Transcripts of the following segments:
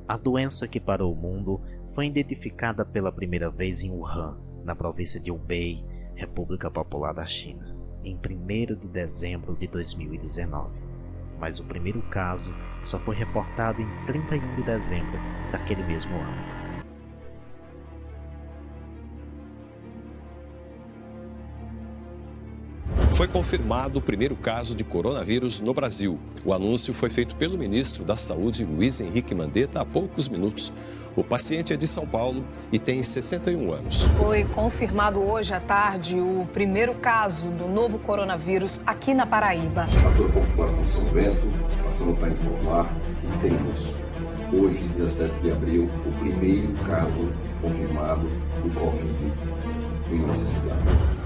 A doença que parou o mundo foi identificada pela primeira vez em Wuhan, na província de Hubei, República Popular da China, em 1º de dezembro de 2019. Mas o primeiro caso só foi reportado em 31 de dezembro daquele mesmo ano. Foi confirmado o primeiro caso de coronavírus no Brasil. O anúncio foi feito pelo ministro da Saúde, Luiz Henrique Mandetta, há poucos minutos. O paciente é de São Paulo e tem 61 anos. Foi confirmado hoje à tarde o primeiro caso do novo coronavírus aqui na Paraíba. A toda a população de São Bento, passando para informar que temos, hoje, 17 de abril, o primeiro caso confirmado do Covid em nossa cidade.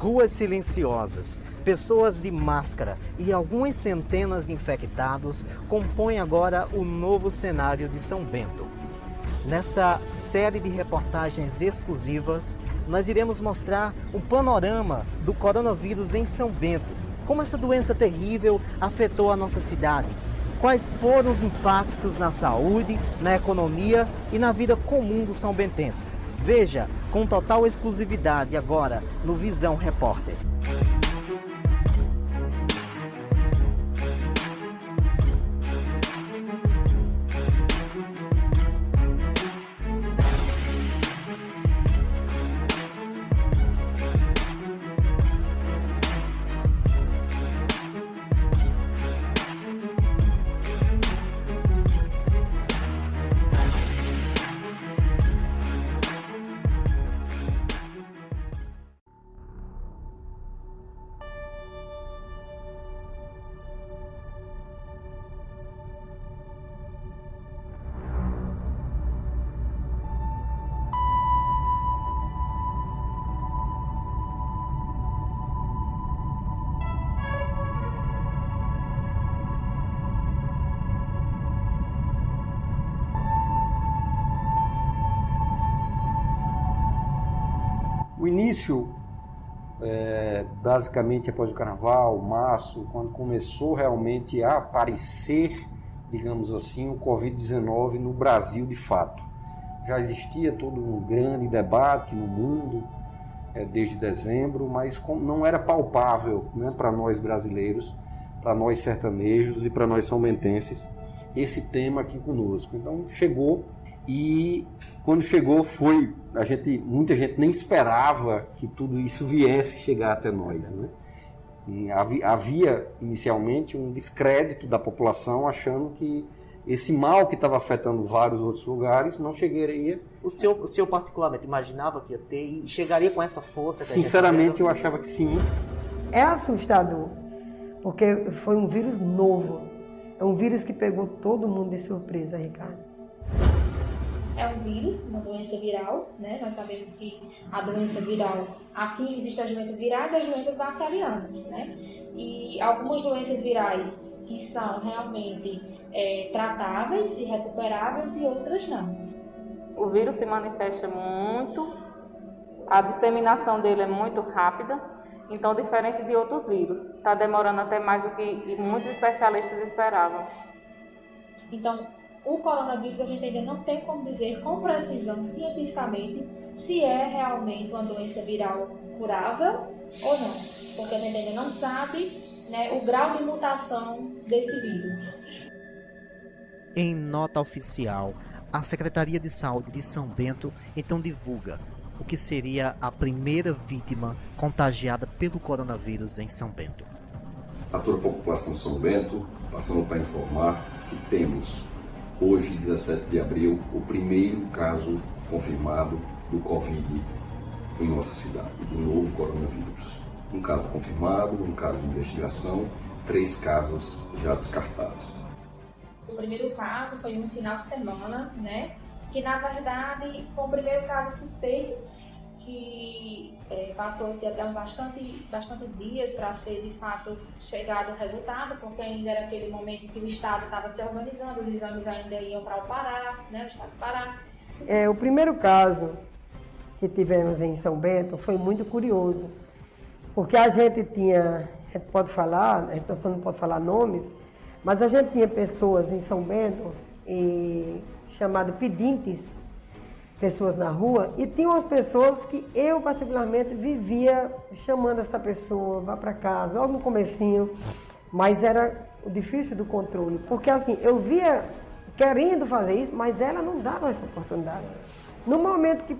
Ruas silenciosas, pessoas de máscara e algumas centenas de infectados compõem agora o novo cenário de São Bento. Nessa série de reportagens exclusivas, nós iremos mostrar um panorama do coronavírus em São Bento, como essa doença terrível afetou a nossa cidade, quais foram os impactos na saúde, na economia e na vida comum do são-bentense. Veja com total exclusividade agora no Visão Repórter. O início, basicamente após o Carnaval, março, quando começou realmente a aparecer, digamos assim, o Covid-19 no Brasil de fato. Já existia todo um grande debate no mundo desde dezembro, mas não era palpável, né, para nós brasileiros, para nós sertanejos e para nós são-bentenses, esse tema aqui conosco. Então chegou. E quando chegou muita gente nem esperava que tudo isso viesse chegar até nós, né? E havia inicialmente um descrédito da população achando que esse mal que estava afetando vários outros lugares não chegaria. O senhor particularmente imaginava que ia ter e chegaria com essa força? Sinceramente eu achava que sim. É assustador, porque foi um vírus novo, é um vírus que pegou todo mundo de surpresa, Ricardo. É um vírus, uma doença viral, né? Nós sabemos que a doença viral, assim existem as doenças virais e as doenças bacterianas, né? E algumas doenças virais que são realmente tratáveis e recuperáveis e outras não. O vírus se manifesta muito, a disseminação dele é muito rápida, então diferente de outros vírus, está demorando até mais do que muitos especialistas esperavam. Então, o coronavírus a gente ainda não tem como dizer com precisão cientificamente se é realmente uma doença viral curável ou não, porque a gente ainda não sabe, né, o grau de mutação desse vírus. Em nota oficial, a Secretaria de Saúde de São Bento então divulga o que seria a primeira vítima contagiada pelo coronavírus em São Bento. A toda a população de São Bento, passando para informar que temos hoje, 17 de abril, o primeiro caso confirmado do Covid em nossa cidade, do novo coronavírus. Um caso confirmado, um caso de investigação, 3 casos já descartados. O primeiro caso foi um final de semana, né? Que na verdade foi o primeiro caso suspeito que passou-se até bastante dias para ser, de fato, chegado o resultado, porque ainda era aquele momento que o Estado estava se organizando, os exames ainda iam para o Pará, né, o Estado do Pará. O primeiro caso que tivemos em São Bento foi muito curioso, porque a gente pode falar, então não pode falar nomes, mas a gente tinha pessoas em São Bento chamadas pedintes, pessoas na rua, e tinha umas pessoas que eu particularmente vivia chamando essa pessoa, vá para casa, logo no comecinho, mas era o difícil do controle, porque assim, eu via querendo fazer isso, mas ela não dava essa oportunidade. No momento que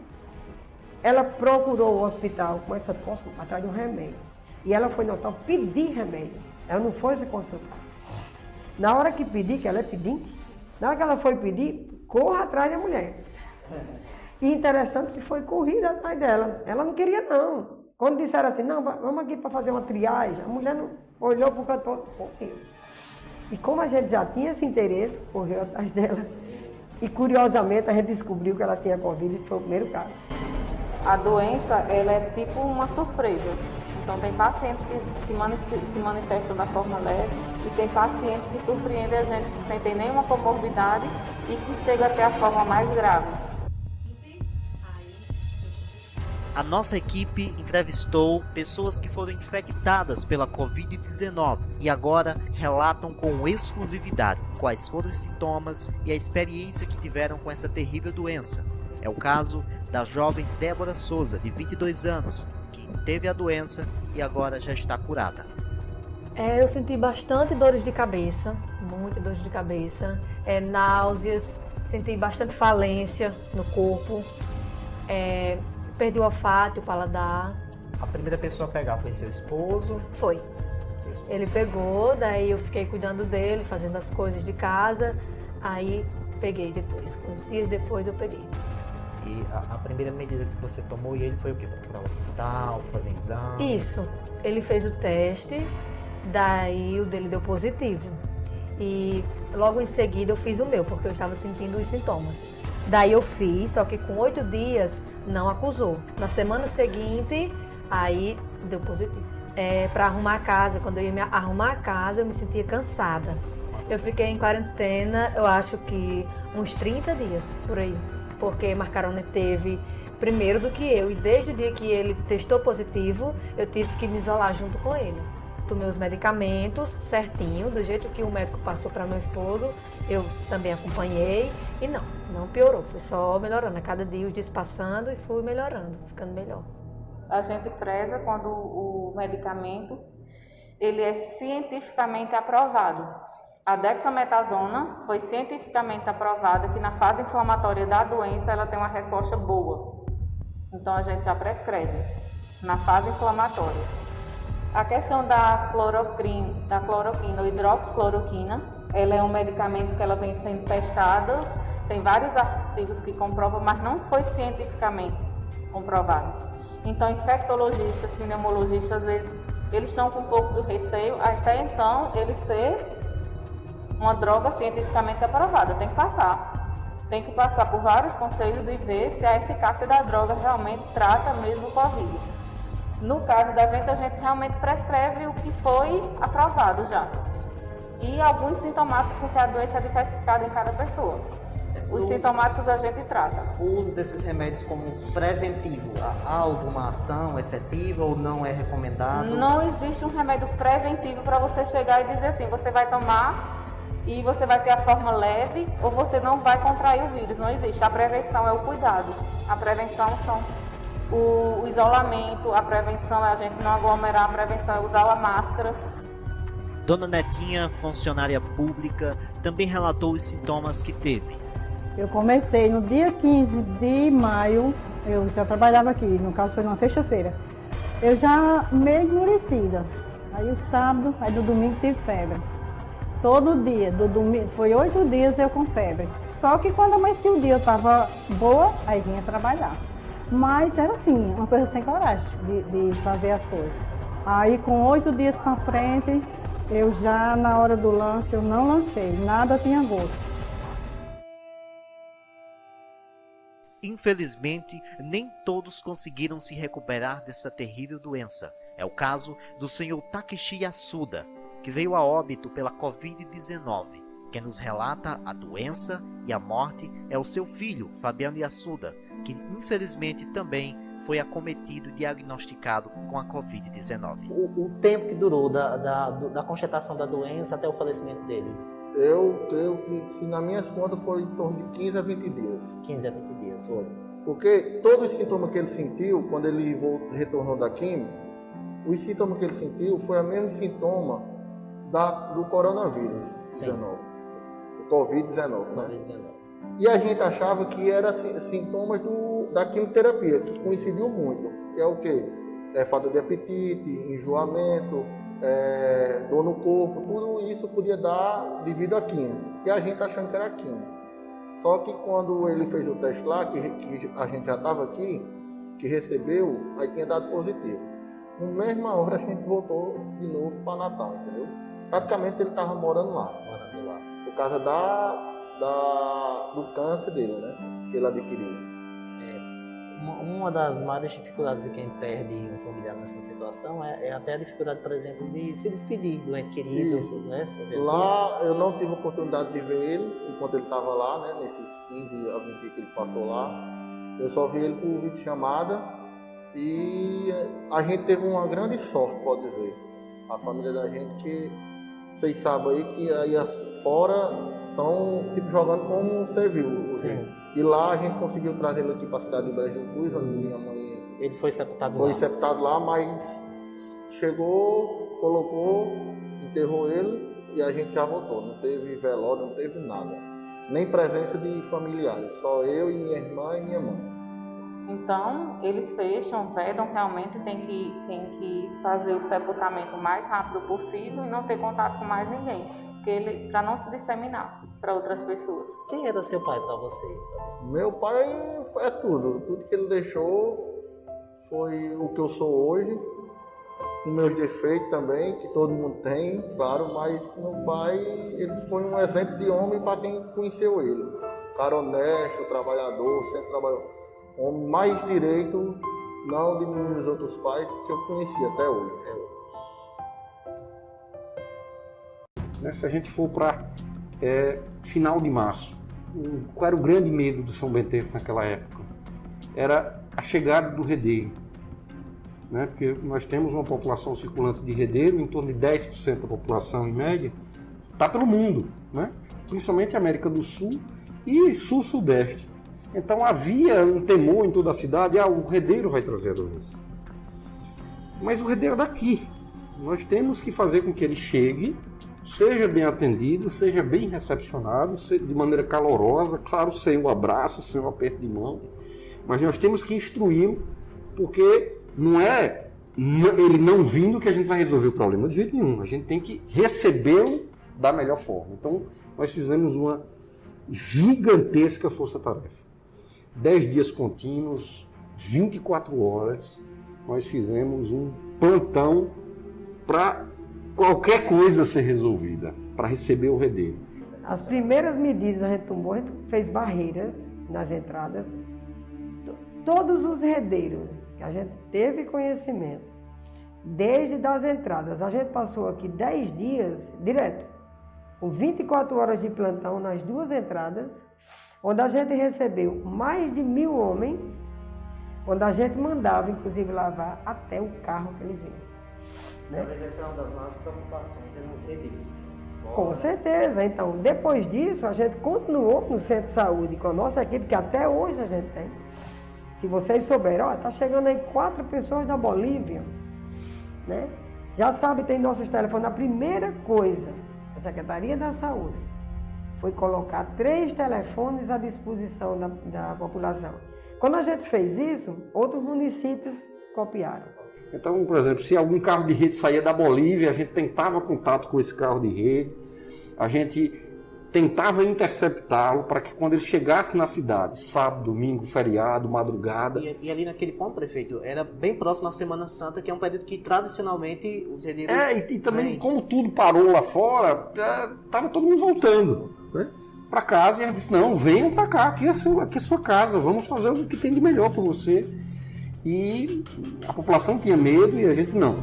ela procurou o hospital com essa posse atrás de um remédio, e ela foi no hospital pedir remédio, ela não foi se consultar. Na hora que pedir, que ela é pedinte, na hora que ela foi pedir, corra atrás da mulher. E interessante que foi corrida atrás dela. Ela não queria, não. Quando disseram assim, não, vamos aqui para fazer uma triagem, a mulher não olhou para o cantor, correu. E como a gente já tinha esse interesse, correu atrás dela. E curiosamente a gente descobriu que ela tinha Covid, esse foi o primeiro caso. A doença, ela é tipo uma surpresa. Então tem pacientes que se manifestam da forma leve e tem pacientes que surpreendem a gente sem ter nenhuma comorbidade e que chega até a forma mais grave. A nossa equipe entrevistou pessoas que foram infectadas pela Covid-19 e agora relatam com exclusividade quais foram os sintomas e a experiência que tiveram com essa terrível doença. É o caso da jovem Débora Souza, de 22 anos, que teve a doença e agora já está curada. Eu senti bastante dores de cabeça, muitas dores de cabeça, náuseas, senti bastante falência no corpo, perdi o olfato, o paladar. A primeira pessoa a pegar foi seu esposo? Foi. Ele pegou, daí eu fiquei cuidando dele, fazendo as coisas de casa, aí peguei depois. Uns dias depois eu peguei. E a primeira medida que você tomou e ele foi o quê? Para o hospital, fazer exame? Isso. Ele fez o teste, daí o dele deu positivo. E logo em seguida eu fiz o meu, porque eu estava sentindo os sintomas. Daí eu fiz, só que com 8 dias não acusou. Na semana seguinte, aí deu positivo. Para arrumar a casa, quando eu ia arrumar a casa, eu me sentia cansada. Eu fiquei em quarentena, eu acho que uns 30 dias, por aí. Porque Marcarone teve primeiro do que eu. E desde o dia que ele testou positivo, eu tive que me isolar junto com ele. Tomei os medicamentos certinho, do jeito que o médico passou para meu esposo, eu também acompanhei e não piorou, foi só melhorando. A cada dia os dias passando e fui melhorando, ficando melhor. A gente preza quando o medicamento ele é cientificamente aprovado. A dexametasona foi cientificamente aprovada que na fase inflamatória da doença ela tem uma resposta boa. Então a gente já prescreve na fase inflamatória. A questão da cloroquina ou hidroxicloroquina, ela é um medicamento que ela vem sendo testada, tem vários artigos que comprovam, mas não foi cientificamente comprovado. Então, infectologistas, pneumologistas, eles estão com um pouco de receio, até então ele ser uma droga cientificamente aprovada, tem que passar por vários conselhos e ver se a eficácia da droga realmente trata mesmo o Covid. No caso da gente, a gente realmente prescreve o que foi aprovado já. E alguns sintomáticos, porque a doença é diversificada em cada pessoa. Os sintomáticos a gente trata. O uso desses remédios como preventivo, há alguma ação efetiva ou não é recomendado? Não existe um remédio preventivo para você chegar e dizer assim, você vai tomar e você vai ter a forma leve ou você não vai contrair o vírus. Não existe. A prevenção é o cuidado. A prevenção são o isolamento, a prevenção é a gente não aglomerar, a prevenção é usar a máscara. Dona Netinha, funcionária pública, também relatou os sintomas que teve. Eu comecei no dia 15 de maio, eu já trabalhava aqui, no caso foi numa sexta-feira. Eu já meio esmorecida. Aí o sábado, aí do domingo tive febre. Todo dia, do domingo, foi 8 dias eu com febre. Só que quando amanhecia o dia eu estava boa, aí vinha trabalhar. Mas era assim, uma coisa sem coragem de fazer as coisas. Aí com 8 dias para frente, eu já na hora do lanche, eu não lanchei, nada tinha gosto. Infelizmente, nem todos conseguiram se recuperar dessa terrível doença. É o caso do Sr. Takeshi Yasuda, que veio a óbito pela Covid-19. Quem nos relata a doença e a morte é o seu filho, Fabiano Yasuda, que infelizmente também foi acometido e diagnosticado com a Covid-19. O tempo que durou da constatação da doença até o falecimento dele? Eu creio que, se nas minhas contas, foi em torno de 15 a 20 dias. 15 a 20 dias. Foi. Porque todos os sintomas que ele sentiu, quando ele retornou da quimio, os sintomas que ele sentiu foi o mesmo sintoma do coronavírus 19, do Covid-19, né? E a gente achava que era sintomas da quimioterapia, que coincidiu muito, que é o quê? Falta de apetite, enjoamento, dor no corpo, tudo isso podia dar devido à quimio. E a gente achando que era quimio. Só que quando ele fez o teste lá, que a gente já estava aqui, que recebeu, aí tinha dado positivo. Na mesma hora a gente voltou de novo para Natal, entendeu? Praticamente ele estava morando lá. Por causa do câncer dele, né? Que ele adquiriu. Uma das maiores dificuldades de quem perde um familiar nessa situação é até a dificuldade, por exemplo, de se despedir do ente querido. Isso. Né? Lá eu não tive a oportunidade de ver ele enquanto ele estava lá, né? Nesses 15 a 20 dias que ele passou lá. Eu só vi ele por videochamada e a gente teve uma grande sorte, pode dizer. A família da gente, que vocês sabem aí que aí fora estão tipo, jogando como você viu. Sim. E lá a gente conseguiu trazer ele aqui para a cidade de Brejo Cruz, onde minha mãe... Ele foi sepultado lá? Foi sepultado lá, mas chegou, colocou, enterrou ele e a gente já voltou. Não teve velório, não teve nada. Nem presença de familiares, só eu e minha irmã e minha mãe. Então, eles fecham, vedam, realmente tem que fazer o sepultamento o mais rápido possível e não ter contato com mais ninguém, para não se disseminar para outras pessoas. Quem era seu pai para você? Meu pai é tudo. Tudo que ele deixou foi o que eu sou hoje, com meus defeitos também, que todo mundo tem, claro, mas meu pai ele foi um exemplo de homem para quem conheceu ele. Cara honesto, trabalhador, sempre trabalhou. Homem mais direito, não diminuindo os outros pais que eu conheci até hoje. Se a gente for para final de março, qual era o grande medo do São Bentense naquela época? Era a chegada do redeiro. Né? Porque nós temos uma população circulante de redeiro, em torno de 10% da população em média, está pelo mundo, né? Principalmente América do Sul e Sul-Sudeste. Então havia um temor em toda a cidade, o redeiro vai trazer a doença. Mas o redeiro é daqui. Nós temos que fazer com que ele chegue, seja bem atendido, seja bem recepcionado, de maneira calorosa, claro, sem um abraço, sem um aperto de mão. Mas nós temos que instruí-lo, porque não é ele não vindo que a gente vai resolver o problema de jeito nenhum. A gente tem que recebê-lo da melhor forma. Então, nós fizemos uma gigantesca força-tarefa. 10 dias contínuos, 24 horas, nós fizemos um plantão para qualquer coisa ser resolvida, para receber o redeiro. As primeiras medidas a gente tomou, a gente fez barreiras nas entradas. Todos os redeiros que a gente teve conhecimento, desde as entradas, a gente passou aqui 10 dias direto, com 24 horas de plantão nas duas entradas, onde a gente recebeu mais de 1.000 homens, onde a gente mandava, inclusive, lavar até o carro que eles vinham. Né? Essa é uma das nossas preocupações, é no serviço. Com certeza. Então, depois disso, a gente continuou no centro de saúde com a nossa equipe, que até hoje a gente tem. Se vocês souberem, está chegando aí 4 pessoas da Bolívia, né? Já sabe, tem nossos telefones. A primeira coisa, a Secretaria da Saúde foi colocar 3 telefones à disposição da população. Quando a gente fez isso, outros municípios copiaram. Então, por exemplo, se algum carro de rede saía da Bolívia, a gente tentava contato com esse carro de rede, a gente tentava interceptá-lo para que quando ele chegasse na cidade, sábado, domingo, feriado, madrugada... E ali naquele ponto, prefeito, era bem próximo à Semana Santa, que é um período que tradicionalmente os redeiros... E também, como tudo parou lá fora, estava todo mundo voltando, né? para casa, e ela disse, não, venham para cá, aqui é a sua casa, vamos fazer o que tem de melhor para você. E a população tinha medo e a gente não.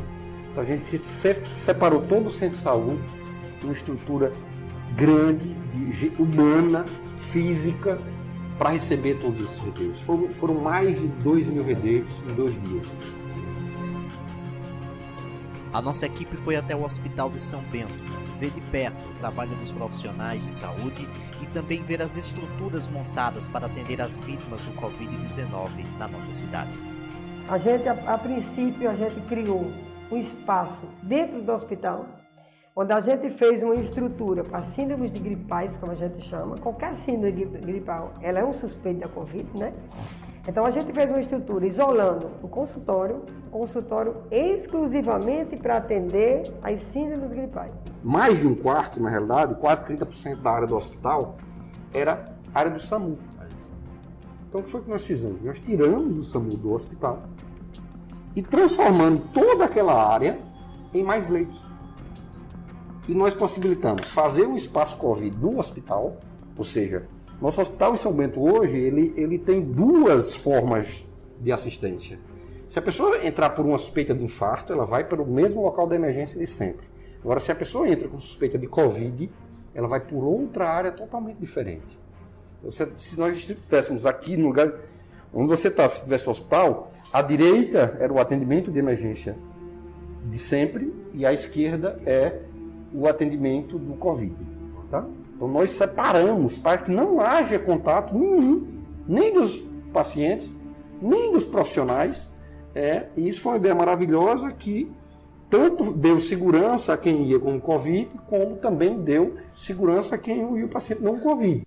Então a gente separou todo o centro de saúde, uma estrutura grande, humana, física, para receber todos esses redeiros. Foram mais de 2.000 redeiros em 2 dias. A nossa equipe foi até o Hospital de São Bento, ver de perto o trabalho dos profissionais de saúde e também ver as estruturas montadas para atender as vítimas do Covid-19 na nossa cidade. A gente, a princípio, a gente criou um espaço dentro do hospital, onde a gente fez uma estrutura para síndromes de gripais, como a gente chama. Qualquer síndrome gripal, ela é um suspeito da Covid, né? Então a gente fez uma estrutura isolando o consultório exclusivamente para atender as síndromes gripais. Mais de um quarto, na realidade, quase 30% da área do hospital era área do SAMU. Então o que foi que nós fizemos? Nós tiramos o SAMU do hospital e transformando toda aquela área em mais leitos. E nós possibilitamos fazer um espaço Covid no hospital, ou seja, nosso hospital em São Bento hoje, ele tem 2 formas de assistência. Se a pessoa entrar por uma suspeita de infarto, ela vai para o mesmo local da emergência de sempre. Agora, se a pessoa entra com suspeita de Covid, ela vai por outra área totalmente diferente. Então, se nós estivéssemos aqui no lugar onde você está, se tivesse o hospital, à direita era o atendimento de emergência de sempre e à esquerda é o atendimento do Covid. Tá? Então nós separamos para que não haja contato nenhum, nem dos pacientes, nem dos profissionais. E isso foi uma ideia maravilhosa que tanto deu segurança a quem ia com o Covid, como também deu segurança a quem ia o paciente não com Covid.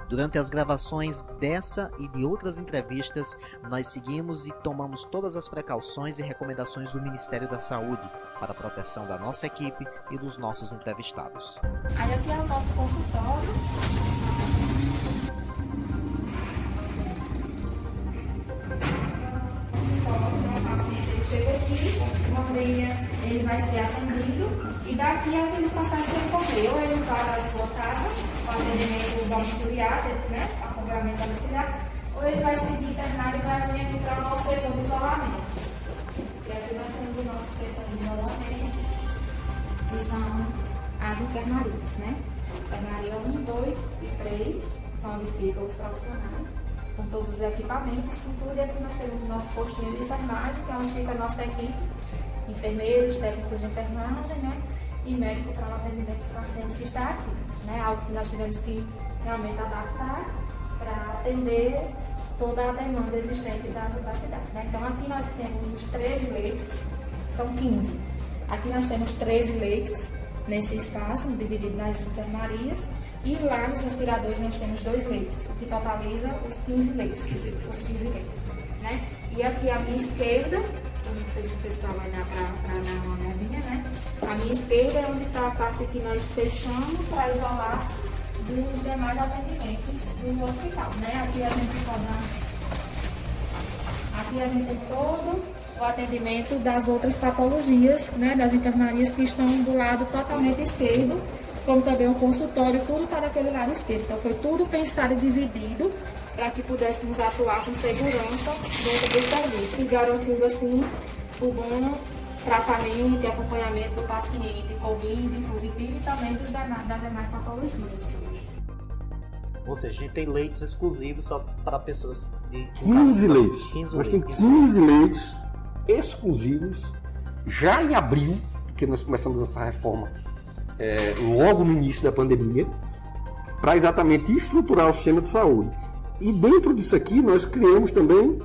Durante as gravações dessa e de outras entrevistas, nós seguimos e tomamos todas as precauções e recomendações do Ministério da Saúde para a proteção da nossa equipe e dos nossos entrevistados. Aí aqui é o nosso consultório. O paciente chega aqui, uma meia, ele vai ser atendido e daqui a ele passar a ser correr. Ou ele vai para a sua casa, o atendimento domiciliar, né, acompanhamento domiciliar, ou ele vai seguir internado e vai vir aqui para o nosso setor de isolamento. E aqui nós temos o nosso setor de isolamento, que são as enfermarias, né? Enfermaria 1, 2 e 3, onde ficam os profissionais, com todos os equipamentos, tudo. E aqui nós temos o nosso postinho de enfermagem, que é onde fica a nossa equipe, enfermeiros, técnicos de enfermagem, né? E médicos para o atendimento dos pacientes que está aqui, né? Algo que nós tivemos que realmente adaptar para atender toda a demanda existente da cidade, né? Então aqui nós temos os 13 leitos, são 15. Aqui nós temos 13 leitos nesse espaço, dividido nas enfermarias, e lá nos respiradores nós temos 2 leitos, o que totaliza os 15 leitos, né? E aqui à minha esquerda, não sei se o pessoal vai dar para dar uma olhadinha, né? À minha esquerda é onde está a parte que nós fechamos para isolar dos demais atendimentos do hospital, né? Aqui a gente tem todo o atendimento das outras patologias, né? Das enfermarias que estão do lado totalmente esquerdo, como também o consultório, tudo está daquele lado esquerdo. Então foi tudo pensado e dividido para que pudéssemos atuar com segurança dentro do serviço e garantindo assim o bom tratamento e acompanhamento do paciente Covid positivo e também das demais patologias. Ou seja, a gente tem leitos exclusivos só para pessoas de 15 leitos. Nós temos 15 leitos exclusivos já em abril, porque nós começamos essa reforma logo no início da pandemia, para exatamente estruturar o sistema de saúde. E dentro disso aqui nós criamos também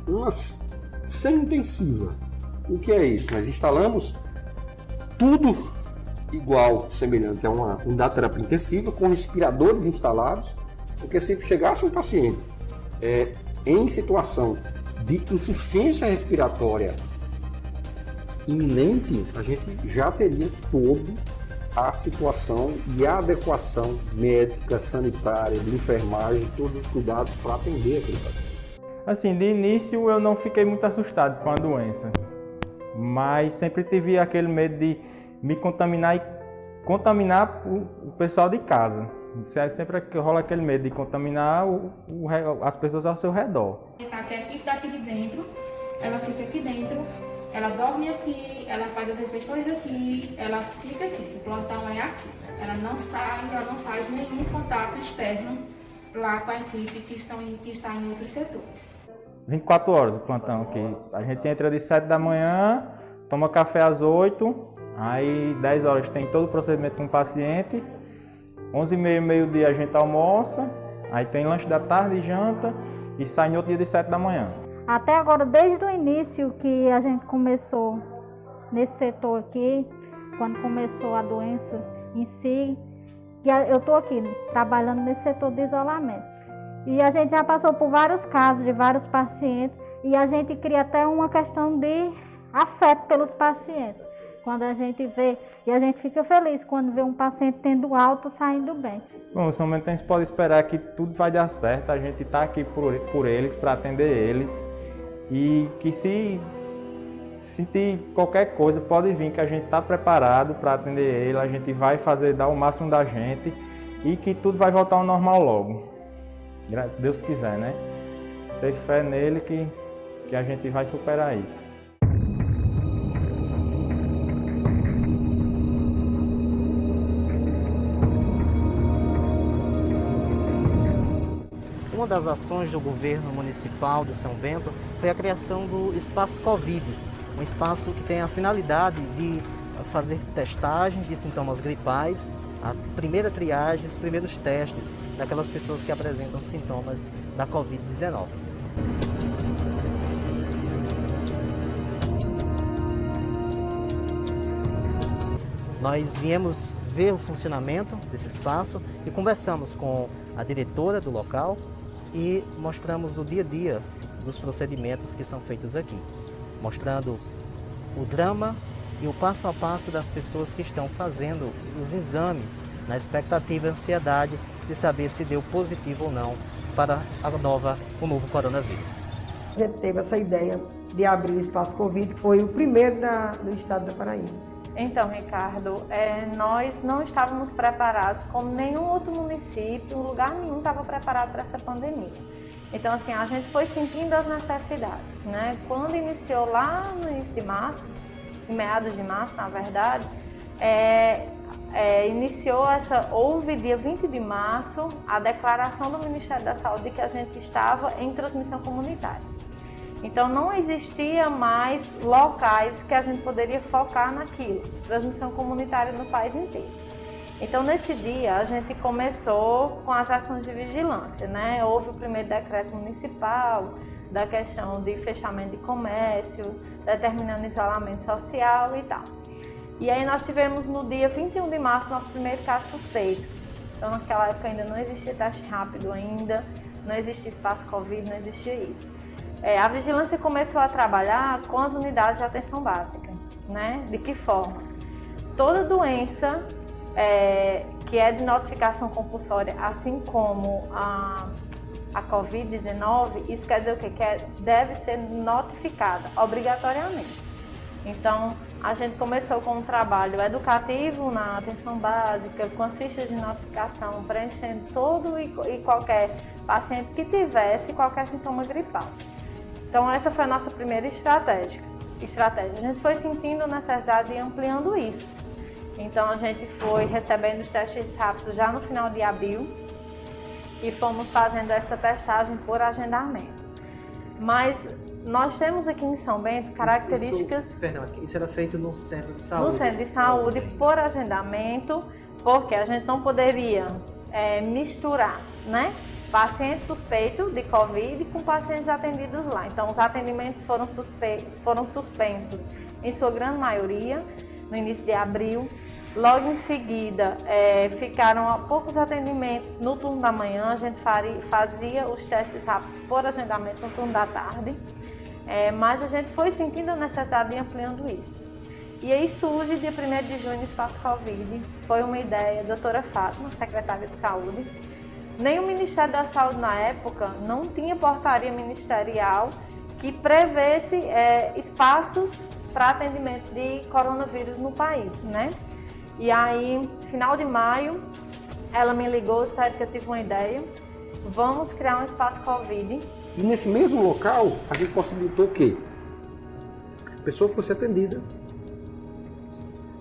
uma semi-intensiva. O que é isso? Nós instalamos tudo igual, semelhante a uma unidade de terapia intensiva, com respiradores instalados, porque se chegasse um paciente em situação de insuficiência respiratória iminente, a gente já teria toda a situação e a adequação médica, sanitária, de enfermagem, todos os cuidados para atender aquele paciente. Assim, de início eu não fiquei muito assustado com a doença, mas sempre tive aquele medo de me contaminar e contaminar o pessoal de casa. Sempre que rola aquele medo de contaminar as pessoas ao seu redor. A equipe daqui de dentro, ela fica aqui dentro, ela dorme aqui, ela faz as refeições aqui, ela fica aqui, o plantão é aqui. Ela não sai, ela não faz nenhum contato externo lá com a equipe que está em outros setores. 24 horas o plantão aqui. A gente entra de 7 da manhã, toma café às 8, aí 10 horas tem todo o procedimento com o paciente, 11h30, meio-dia a gente almoça, aí tem lanche da tarde, janta e sai no outro dia de 7 da manhã. Até agora, desde o início que a gente começou nesse setor aqui, quando começou a doença em si, que eu estou aqui trabalhando nesse setor de isolamento. E a gente já passou por vários casos de vários pacientes e a gente cria até uma questão de afeto pelos pacientes. Quando a gente vê, e a gente fica feliz quando vê um paciente tendo alta, saindo bem. Bom, nesse momento a gente pode esperar que tudo vai dar certo, a gente está aqui por eles, para atender eles, e que se sentir qualquer coisa, pode vir, que a gente está preparado para atender ele, a gente vai dar o máximo da gente e que tudo vai voltar ao normal logo. Se Deus quiser, né? Ter fé nele que a gente vai superar isso. Uma das ações do governo municipal de São Bento foi a criação do Espaço Covid, um espaço que tem a finalidade de fazer testagens de sintomas gripais, a primeira triagem, os primeiros testes daquelas pessoas que apresentam sintomas da Covid-19. Nós viemos ver o funcionamento desse espaço e conversamos com a diretora do local e mostramos o dia a dia dos procedimentos que são feitos aqui, mostrando o drama e o passo a passo das pessoas que estão fazendo os exames na expectativa e ansiedade de saber se deu positivo ou não para o novo coronavírus. A gente teve essa ideia de abrir o Espaço Covid, foi o primeiro do estado da Paraíba. Então, Ricardo, nós não estávamos preparados, como nenhum outro município, lugar nenhum estava preparado para essa pandemia. Então, assim, a gente foi sentindo as necessidades, né? Quando iniciou lá no início de março, em meados de março, na verdade, houve dia 20 de março a declaração do Ministério da Saúde de que a gente estava em transmissão comunitária. Então, não existia mais locais que a gente poderia focar naquilo, transmissão comunitária no país inteiro. Então, nesse dia, a gente começou com as ações de vigilância, né? Houve o primeiro decreto municipal da questão de fechamento de comércio, determinando isolamento social e tal. E aí nós tivemos no dia 21 de março nosso primeiro caso suspeito. Então, naquela época ainda não existia teste rápido ainda, não existia espaço Covid, não existia isso. A vigilância começou a trabalhar com as unidades de atenção básica, né? De que forma? Toda doença que é de notificação compulsória, assim como a Covid-19, isso quer dizer o quê? Que deve ser notificada obrigatoriamente. Então, a gente começou com um trabalho educativo na atenção básica, com as fichas de notificação, preenchendo todo e qualquer paciente que tivesse qualquer sintoma gripal. Então, essa foi a nossa primeira estratégia. A gente foi sentindo a necessidade de ir ampliando isso. Então, a gente foi recebendo os testes rápidos já no final de abril e fomos fazendo essa testagem por agendamento. Mas nós temos aqui em São Bento características... Isso era feito no centro de saúde? No centro de saúde, por agendamento, porque a gente não poderia misturar, né? Paciente suspeito de Covid com pacientes atendidos lá. Então, os atendimentos foram suspensos, em sua grande maioria, no início de abril. Logo em seguida, ficaram poucos atendimentos no turno da manhã. A gente fazia os testes rápidos por agendamento no turno da tarde. Mas a gente foi sentindo a necessidade de ir ampliando isso. E aí surge, dia 1º de junho, o Espaço Covid. Foi uma ideia da doutora Fátima, secretária de Saúde. Nem o Ministério da Saúde, na época, não tinha portaria ministerial que prevesse espaços para atendimento de coronavírus no país, né? E aí, final de maio, ela me ligou, sério que eu tive uma ideia. Vamos criar um espaço Covid. E nesse mesmo local, a gente possibilitou o quê? A pessoa fosse atendida.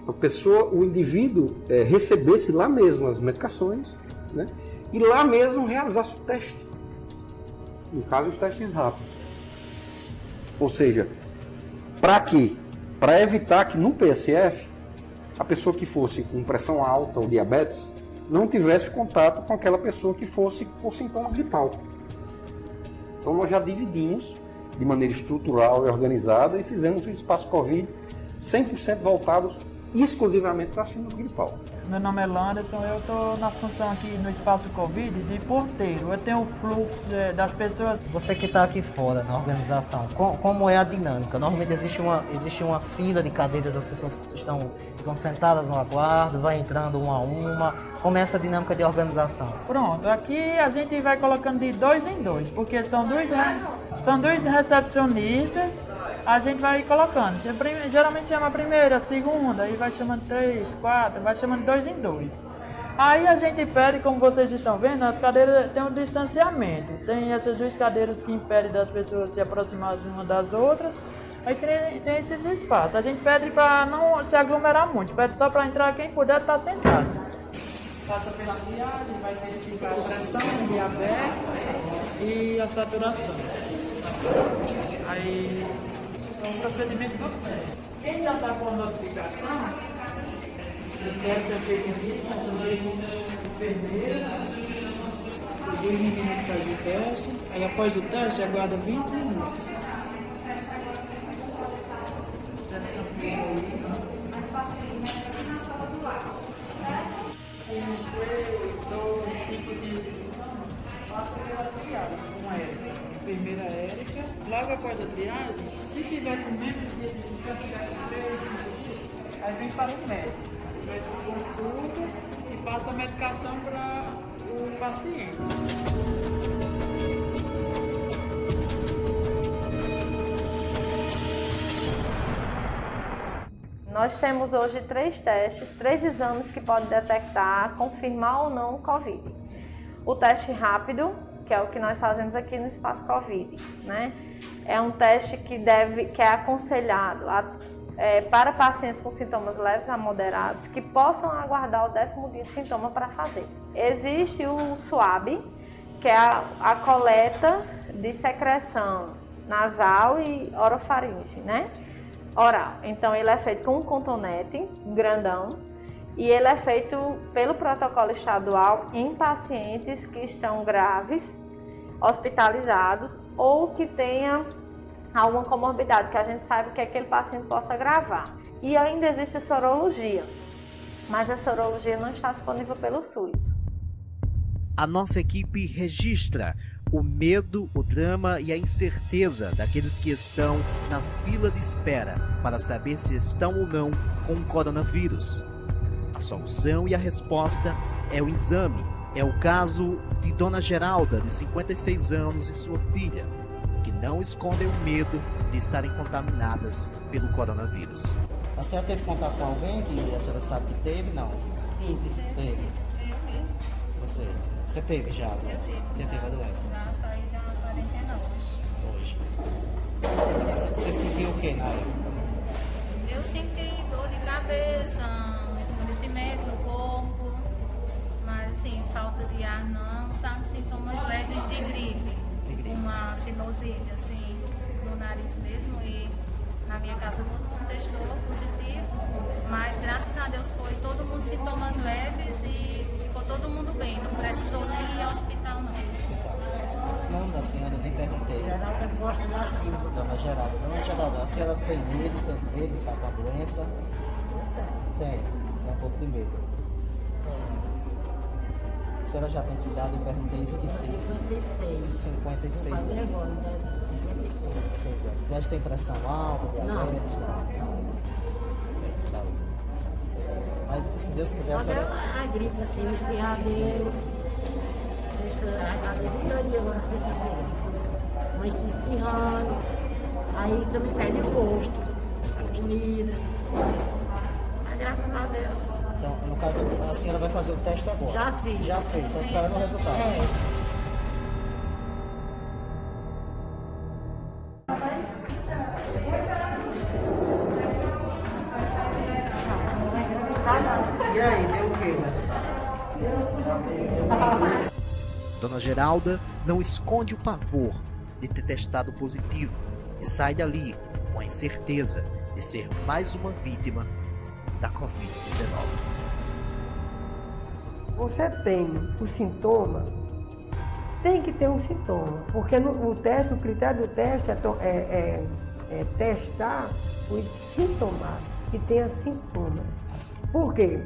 O indivíduo recebesse lá mesmo as medicações, né? E lá mesmo realizasse o teste. No caso, os testes rápidos. Ou seja, para quê? Para evitar que no PSF, a pessoa que fosse com pressão alta ou diabetes não tivesse contato com aquela pessoa que fosse por sintoma gripal. Então nós já dividimos de maneira estrutural e organizada e fizemos um espaço Covid 100% voltados exclusivamente para a síndrome gripal. Meu nome é Landerson, eu estou na função aqui no Espaço Covid de porteiro. Eu tenho o fluxo das pessoas. Você que está aqui fora na organização, como é a dinâmica? Normalmente existe uma fila de cadeiras, as pessoas ficam sentadas no aguardo, vai entrando uma a uma. Como é essa dinâmica de organização? Pronto, aqui a gente vai colocando de 2 em 2, porque são dois recepcionistas. A gente vai colocando, geralmente chama a primeira, a segunda, aí vai chamando 3, 4, vai chamando de 2 em 2. Aí a gente pede, como vocês estão vendo, as cadeiras têm um distanciamento. Tem essas 2 cadeiras que impedem das pessoas se aproximarem uma das outras. Aí tem esses espaços. A gente pede para não se aglomerar muito, pede só para entrar quem puder estar sentado. Passa pela triagem, vai verificar a pressão, o diabetes e a saturação. Aí é um procedimento do teste. Quem já está com a notificação, o teste é feito aqui, são 2 enfermeiras, os 2 meninos fazem o teste, aí após o teste aguarda 20 minutos. Mais fácil de na sala do lado, certo? 1, 2, 5 dias de sintomas, passa pela triagem com a Érica, enfermeira Érica. Logo após a triagem, se tiver com menos de 3, 5 dias, aí vem para o médico. O médico consulta e passa a medicação para o paciente. Nós temos hoje 3 testes, 3 exames que podem detectar, confirmar ou não o Covid. O teste rápido, que é o que nós fazemos aqui no Espaço Covid, né? É um teste que é aconselhado para pacientes com sintomas leves a moderados que possam aguardar o 10º dia de sintoma para fazer. Existe o SWAB, que é a coleta de secreção nasal e orofaringe, né? Oral. Então ele é feito com um cotonete grandão e ele é feito pelo protocolo estadual em pacientes que estão graves, hospitalizados ou que tenha alguma comorbidade, que a gente sabe que aquele paciente possa agravar. E ainda existe a sorologia, mas a sorologia não está disponível pelo SUS. A nossa equipe registra o medo, o drama e a incerteza daqueles que estão na fila de espera para saber se estão ou não com o coronavírus. A solução e a resposta é o exame. É o caso de Dona Geralda, de 56 anos, e sua filha, que não escondem o medo de estarem contaminadas pelo coronavírus. A senhora teve contato com alguém que a senhora sabe que teve? Não? Teve. Você teve já a doença? Você teve a doença? Já saí da quarentena hoje. Você sentiu o que na época? Eu senti dor de cabeça, escurecimento no corpo, mas assim, falta de ar não, sabe, sintomas leves de gripe. Uma sinusite assim no nariz mesmo, e na minha casa todo mundo testou positivo, mas graças a Deus foi todo mundo sintomas leves e ficou todo mundo bem, não precisou nem ir ao hospital não. Não, da senhora, eu nem perguntei. Geralda gosta da filha. Dona Geralda, a senhora tem medo, sente medo de estar com a doença? Tem um pouco de medo. A senhora já tem que idade? Eu perguntei e esqueci. 56 anos. Agora, 56 anos. Já tem pressão alta, diabetes? Não. Saúde. Mas se Deus quiser, a senhora... A gripe, assim, o espirradeiro. Agora sexta-feira. Mas se espirrando. Aí também perde o gosto. A comida. Mas graças a Deus. Então, no caso, a senhora vai fazer o teste agora? Já fiz. Já fez, está esperando o resultado. E aí, deu o que? Dona Geralda não esconde o pavor de ter testado positivo e sai dali com a incerteza de ser mais uma vítima da Covid-19. Você tem o sintoma, tem que ter um sintoma, porque o critério do teste é testar os sintomáticos, que tenha sintomas. Por quê?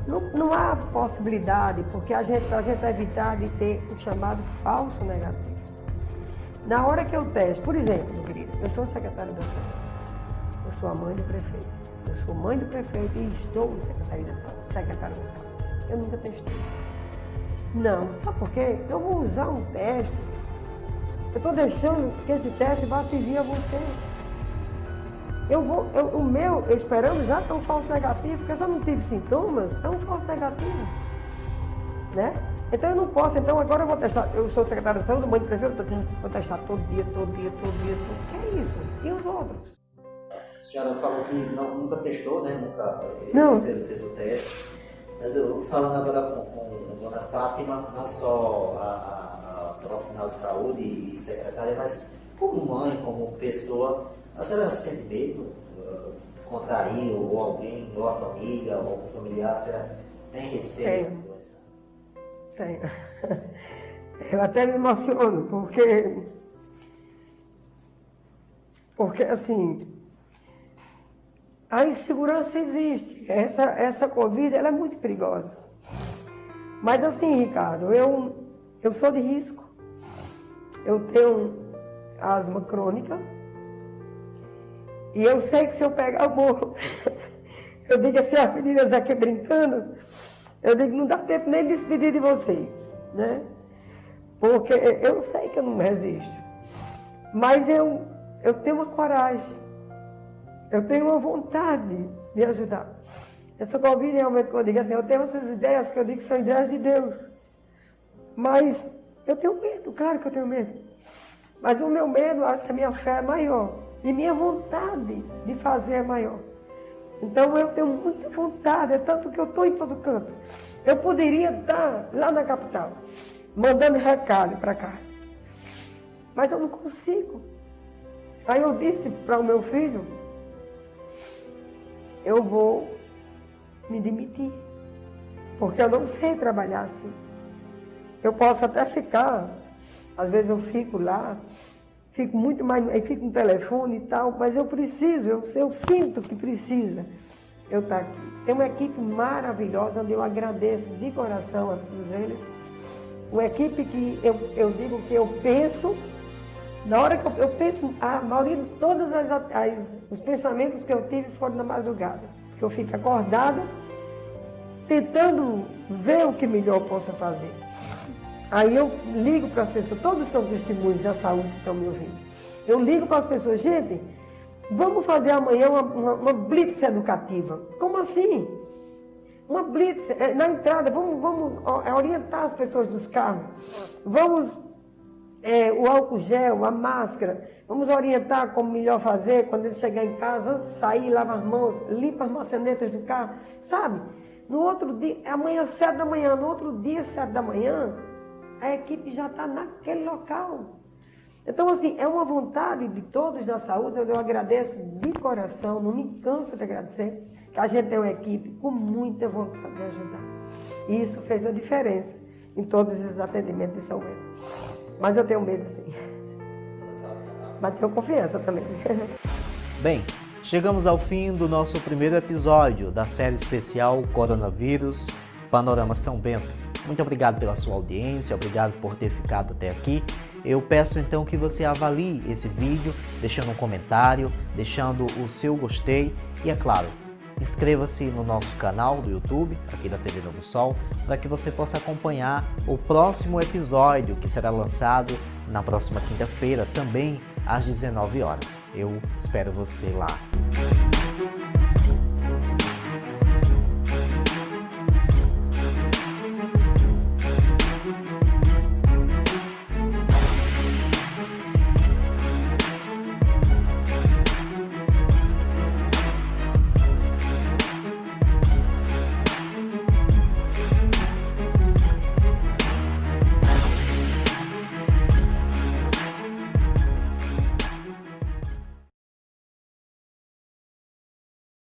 Não há possibilidade, porque a gente evitar de ter o chamado falso negativo. Na hora que eu testo, por exemplo, meu querido, eu sou secretária da saúde, eu sou a mãe do prefeito, eu sou mãe do prefeito e estou secretária da saúde. Eu nunca testei. Não, sabe por quê? Eu vou usar um teste, eu estou deixando que esse teste vá servir a você. O meu, esperando já que é um falso negativo, porque eu só não tive sintomas, é um falso negativo, né? Então eu não posso, então agora eu vou testar, eu sou secretária de saúde, mãe do prefeito, vou testar todo dia, que é isso? E os outros? A senhora falou que nunca testou, né? Nunca fez o teste. Mas eu falando agora com a dona Fátima, não só a profissional de saúde e secretária, mas como mãe, como pessoa, a senhora sente medo de contrair ou alguém, ou a família, ou algum familiar, a senhora tem receio? Tenho. Eu até me emociono, porque assim, a insegurança existe. Essa Covid, ela é muito perigosa. Mas assim, Ricardo, eu sou de risco. Eu tenho asma crônica. E eu sei que se eu pegar o morro, eu digo assim, as meninas aqui brincando, eu digo, não dá tempo nem de despedir de vocês, né? Porque eu sei que eu não resisto. Mas eu tenho uma coragem. Eu tenho uma vontade de ajudar. Essa Covid realmente, quando eu digo assim, eu tenho essas ideias que eu digo que são ideias de Deus. Mas eu tenho medo, claro que eu tenho medo. Mas o meu medo, eu acho que a minha fé é maior. E minha vontade de fazer é maior. Então eu tenho muita vontade, é tanto que eu estou em todo canto. Eu poderia estar lá na capital, mandando recado para cá. Mas eu não consigo. Aí eu disse para o meu filho, eu vou me demitir, porque eu não sei trabalhar assim. Eu posso até ficar, às vezes eu fico lá, fico muito mais, eu fico no telefone e tal, mas eu preciso, eu sinto que precisa eu estar aqui. Tem uma equipe maravilhosa, onde eu agradeço de coração a todos eles. Uma equipe que eu digo que eu penso, na hora que eu penso, a maioria de todos os pensamentos que eu tive foram na madrugada. Porque eu fico acordada, tentando ver o que melhor eu posso fazer. Aí eu ligo para as pessoas, todos são testemunhos da saúde que estão me ouvindo. Eu ligo para as pessoas, gente, vamos fazer amanhã uma blitz educativa. Como assim? Uma blitz, na entrada, vamos orientar as pessoas dos carros. Vamos, o álcool gel, a máscara, vamos orientar como melhor fazer quando ele chegar em casa, antes de sair, lava as mãos, limpa as maçanetas do carro, sabe? No outro dia, amanhã 7 da manhã, no outro dia 7 da manhã, a equipe já está naquele local. Então, assim, é uma vontade de todos da saúde, eu agradeço de coração, não me canso de agradecer, que a gente tem uma equipe com muita vontade de ajudar. E isso fez a diferença em todos esses atendimentos de São Bento. Mas eu tenho medo, sim. Mas tenho confiança também. Bem, chegamos ao fim do nosso primeiro episódio da série especial Coronavírus Panorama São Bento. Muito obrigado pela sua audiência, obrigado por ter ficado até aqui. Eu peço então que você avalie esse vídeo, deixando um comentário, deixando o seu gostei e, é claro, inscreva-se no nosso canal do YouTube, aqui da TV Novo Sol, para que você possa acompanhar o próximo episódio que será lançado na próxima quinta-feira, também às 19 horas. Eu espero você lá.